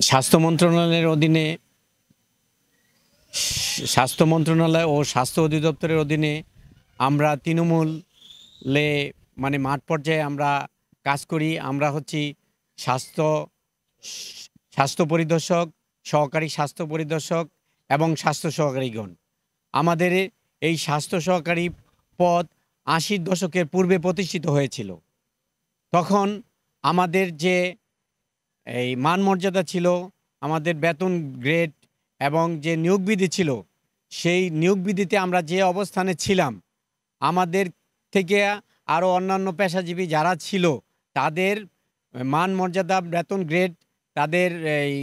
স্বাস্থ্য মন্ত্রণালয়ের অধীনে স্বাস্থ্য মন্ত্রণালয় ও স্বাস্থ্য অধিদপ্তরের অধীনে আমরা তৃণমূলে মাঠ পর্যায়ে আমরা কাজ করি। আমরা হচ্ছি স্বাস্থ্য স্বাস্থ্য পরিদর্শক, সহকারী স্বাস্থ্য পরিদর্শক এবং স্বাস্থ্য সহকারীগণ। আমাদের এই স্বাস্থ্য সহকারী পদ ৮০ দশকের পূর্বে প্রতিষ্ঠিত হয়েছিল। তখন আমাদের যে এই মান মর্যাদা ছিল, আমাদের বেতন গ্রেড এবং যে নিয়োগ বিধি ছিল, সেই নিয়োগ বিধিতে আমরা যে অবস্থানে ছিলাম, আমাদের থেকে আরও অন্যান্য পেশাজীবী যারা ছিল তাদের মান মর্যাদা, বেতন গ্রেড, তাদের এই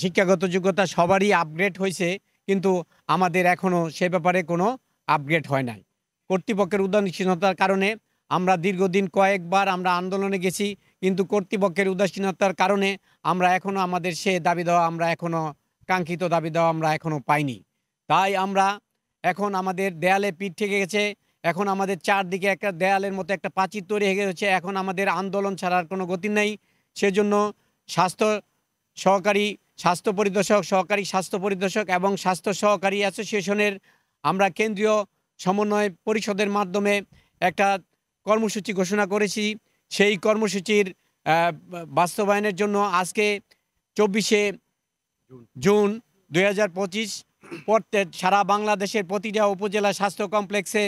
শিক্ষাগত যোগ্যতা সবারই আপগ্রেড হয়েছে, কিন্তু আমাদের এখনও সে ব্যাপারে কোনো আপগ্রেড হয় নাই। কর্তৃপক্ষের উদাসীনতার কারণে আমরা দীর্ঘদিন কয়েকবার আমরা আন্দোলনে গেছি, কিন্তু কর্তৃপক্ষের উদাসীনতার কারণে আমরা এখনও আমাদের সে দাবি দেওয়া আমরা এখনও কাঙ্ক্ষিত দাবি দেওয়া আমরা এখনও পাইনি। তাই আমরা এখন আমাদের দেয়ালে পিঠ থেকে গেছে। এখন আমাদের চারদিকে একটা দেয়ালের মতো একটা প্রাচীর তৈরি হয়ে গেছে। এখন আমাদের আন্দোলন ছাড়ার কোনো গতি নেই। সেজন্য স্বাস্থ্য পরিদর্শক, সহকারী স্বাস্থ্য পরিদর্শক এবং স্বাস্থ্য সহকারী অ্যাসোসিয়েশনের আমরা কেন্দ্রীয় সমন্বয় পরিষদের মাধ্যমে একটা কর্মসূচি ঘোষণা করেছি। সেই কর্মসূচির বাস্তবায়নের জন্য আজকে ২৪শে জুন ২০২৫ সারা বাংলাদেশের প্রতিটা উপজেলা স্বাস্থ্য কমপ্লেক্সে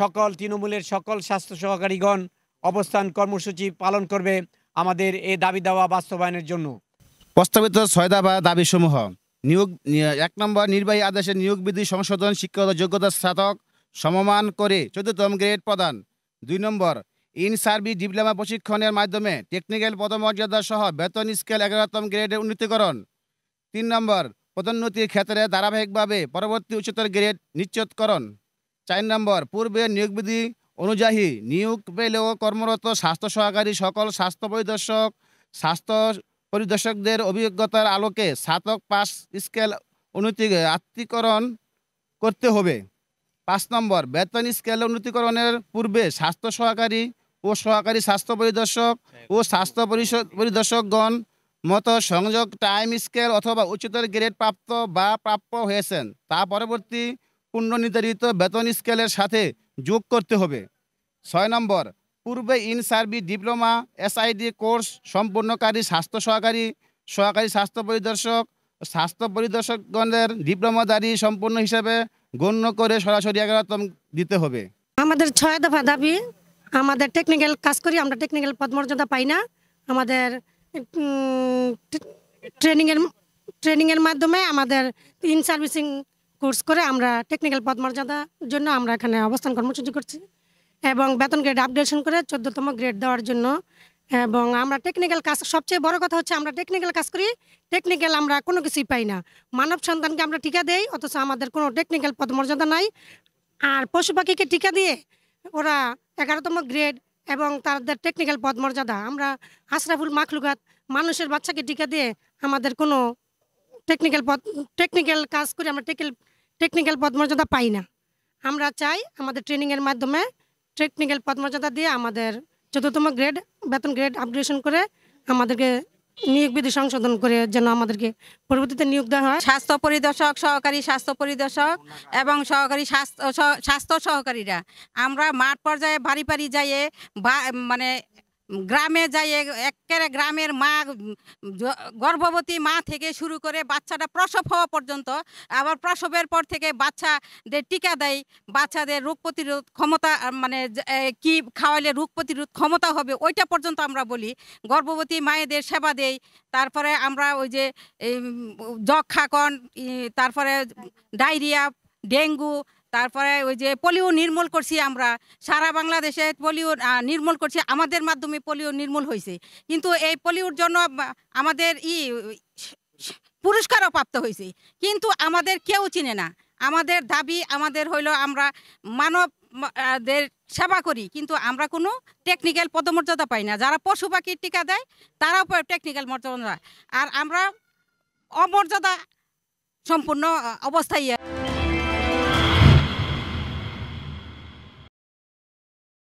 সকল তৃণমূলের সকল স্বাস্থ্য সহকারীগণ অবস্থান কর্মসূচি পালন করবে আমাদের এই দাবি দেওয়া বাস্তবায়নের জন্য। প্রস্তাবিত ৬ দফা দাবিসমূহ: নিয়োগ ১ নম্বর, নির্বাহী আদেশের নিয়োগ বিধি সংশোধন, শিক্ষাগত যোগ্যতা স্নাতক সমমান করে ১৪তম গ্রেড প্রদান। ২ নম্বর, ইন সার্ভিস ডিপ্লোমা প্রশিক্ষণের মাধ্যমে টেকনিক্যাল পদমর্যাদা সহ বেতন স্কেল ১১তম গ্রেডের উন্নীতকরণ। ৩ নম্বর, পদোন্নতির ক্ষেত্রে ধারাবাহিকভাবে পরবর্তী উচ্চতর গ্রেড নিশ্চিতকরণ। ৪ নম্বর, পূর্বের নিয়োগ বিধি অনুযায়ী নিয়োগ পেলেও কর্মরত স্বাস্থ্য সহকারী সকল স্বাস্থ্য পরিদর্শকদের অভিজ্ঞতার আলোকে স্নাতক পাস স্কেল আত্মীকরণ করতে হবে। ৫ নম্বর, বেতন স্কেল উন্নীতকরণের পূর্বে স্বাস্থ্য সহকারী ও সহকারী স্বাস্থ্য পরিদর্শক ও স্বাস্থ্য পরিদর্শকগণ মতো সংযোগ টাইম স্কেল অথবা উচ্চতর গ্রেড প্রাপ্য হয়েছেন তা পরবর্তী পূর্বনির্ধারিত বেতন স্কেলের সাথে যোগ করতে হবে। ৬ নম্বর, পূর্বে in service diploma SID course সম্পূর্ণকারী স্বাস্থ্য সহকারী, সহকারী স্বাস্থ্য পরিদর্শকগণের ডিপ্লোমাধারী সম্পূর্ণ হিসেবে গণ্য করে সরাসরি ১১তম দিতে হবে। আমাদের ৬ দফা দাবি। আমাদের টেকনিক্যাল কাজ করি, আমরা টেকনিক্যাল পদমর্যাদা পাই না। আমাদের ট্রেনিংয়ের মাধ্যমে আমাদের ইন সার্ভিসিং কোর্স করে আমরা টেকনিক্যাল পদমর্যাদার জন্য আমরা এখানে অবস্থান কর্মসূচি করছি এবং বেতন গ্রেড আপগ্রেডেশন করে ১৪তম গ্রেড দেওয়ার জন্য। এবং আমরা টেকনিক্যাল কাজ, সবচেয়ে বড় কথা হচ্ছে আমরা টেকনিক্যাল কাজ করি, টেকনিক্যাল আমরা কোনো কিছুই পাই না। মানব সন্তানকে আমরা টিকা দেই, অথচ আমাদের কোনো টেকনিক্যাল পদমর্যাদা নাই। আর পশু পাখিকে টিকা দিয়ে ওরা ১১তম গ্রেড এবং তাদের টেকনিক্যাল পদমর্যাদা। আমরা আশরাফুল মাখলুকাত মানুষের বাচ্চাকে টিকা দিয়ে আমাদের কোনো টেকনিক্যাল কাজ করে আমরা টেকনিক্যাল পদমর্যাদা পাই না। আমরা চাই আমাদের ট্রেনিংয়ের মাধ্যমে টেকনিক্যাল পদমর্যাদা দিয়ে আমাদের ১৪তম গ্রেড বেতন গ্রেড আপগ্রেডেশন করে আমাদেরকে নিয়োগ বিধি সংশোধন করে যেন আমাদেরকে পরবর্তীতে নিয়োগ দেওয়া হয়। স্বাস্থ্য পরিদর্শক, সহকারী স্বাস্থ্য পরিদর্শক এবং সহকারী স্বাস্থ্য সহকারীরা আমরা মাঠ পর্যায়ে বাড়ি যাইয়ে গ্রামে যাইয়ে একেবারে গ্রামের মা, গর্ভবতী মা থেকে শুরু করে বাচ্চাটা প্রসব হওয়া পর্যন্ত, আবার প্রসবের পর থেকে বাচ্চাদের টিকা দেয়, বাচ্চাদের রোগ প্রতিরোধ ক্ষমতা কি খাওয়াইলে রোগ প্রতিরোধ ক্ষমতা হবে ওইটা পর্যন্ত আমরা বলি। গর্ভবতী মায়েদের সেবা দেই। তারপরে আমরা ওই যে যক্ষাকণ, তারপরে ডায়রিয়া, ডেঙ্গু, তারপরে ওই যে পোলিও নির্মূল করছি। আমরা সারা বাংলাদেশে পোলিও নির্মূল করছি, আমাদের মাধ্যমে পোলিও নির্মূল হয়েছে। কিন্তু এই পোলিওর জন্য আমাদের পুরস্কারও প্রাপ্ত হয়েছে, কিন্তু আমাদের কেউ চিনে না। আমাদের দাবি আমাদের হইল আমরা মানবদের সেবা করি, কিন্তু আমরা কোনো টেকনিক্যাল পদমর্যাদা পাই না। যারা পশু পাখির টিকা দেয় তারাও টেকনিক্যাল মর্যাদা, আর আমরা অমর্যাদা সম্পূর্ণ অবস্থায়